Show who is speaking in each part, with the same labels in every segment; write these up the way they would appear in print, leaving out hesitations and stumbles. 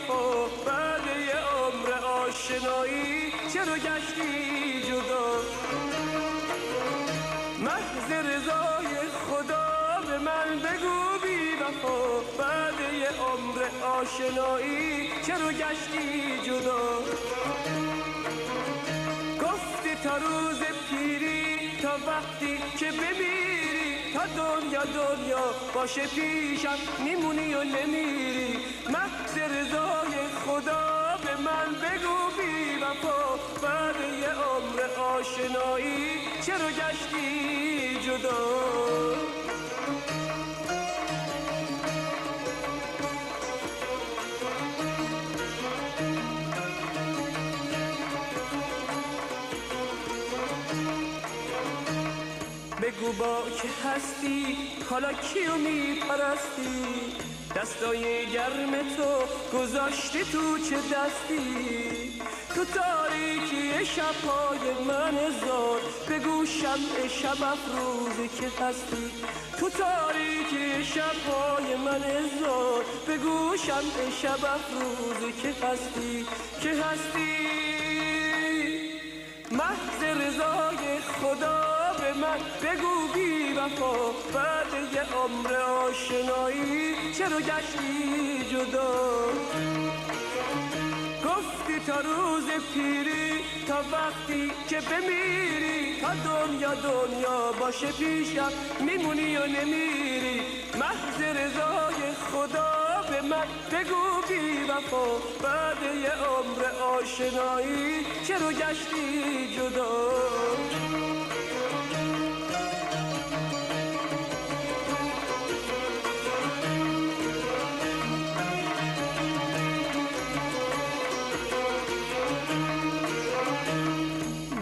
Speaker 1: وفا بعد یه عمر آشنایی چرا گشتی جدا؟ محض رضای خدا به من بگو بی وفا بعد یه عمر آشنایی چرا گشتی جدا؟ گفتی تا روز پیری تا وقتی که بمیری تا دنیا باشه پیشم میمونی و نمیری. محض رضای خدا به من بگو بی وفا بعد یه عمر آشنایی چرا گشتی جدا؟ بگو با که هستی حالا کیو میپرستی؟ دستای گرم تو گذاشتی تو چه دستی؟ تو تاریکی شب‌های من زار بگو شمع شب افروزی که هستی. تو تاریکی شب‌های من زار بگو شمع شب افروزی که هستی که هستی. محض رضای خدا به من بگو بی وفا بعد یه عمر آشنایی چرا گشتی جدا؟ گفتی تا روز پیری تا وقتی که بمیری تا دنیا باشه پیشم میمونی و نمیری. محض رضای خدا به من بگو بی وفا بعد یه عمر آشنایی چرا گشتی جدا؟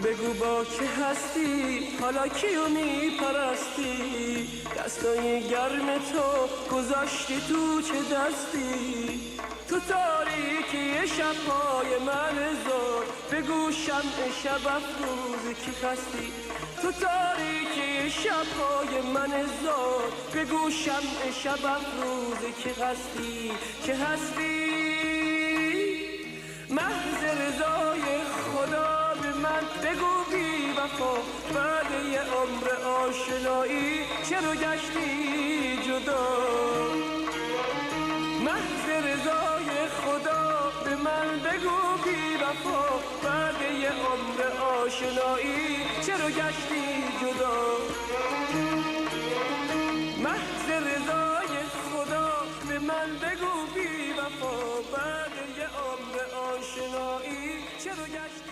Speaker 1: بگو با که هستی حالا کیو میپرستی؟ دستای گرم تو گذاشتی تو چه دستی؟ تو تاریکی شب‌های من زار بگو شمع شب افروزی که هستی. تو تاریکی شب‌های من زار بگو شمع شب افروزی که هستی که هستی. محض رضای خدا به من بگو بی وفا بعد یه عمر آشنایی چرا گشتی جدا؟ محض رضای خدا به من بگو بی وفا بعد یه عمر آشنایی چرا گشتی جدا؟ محض رضای خدا به من بگو بی وفا بعد یه عمر آشنایی چرا گشتی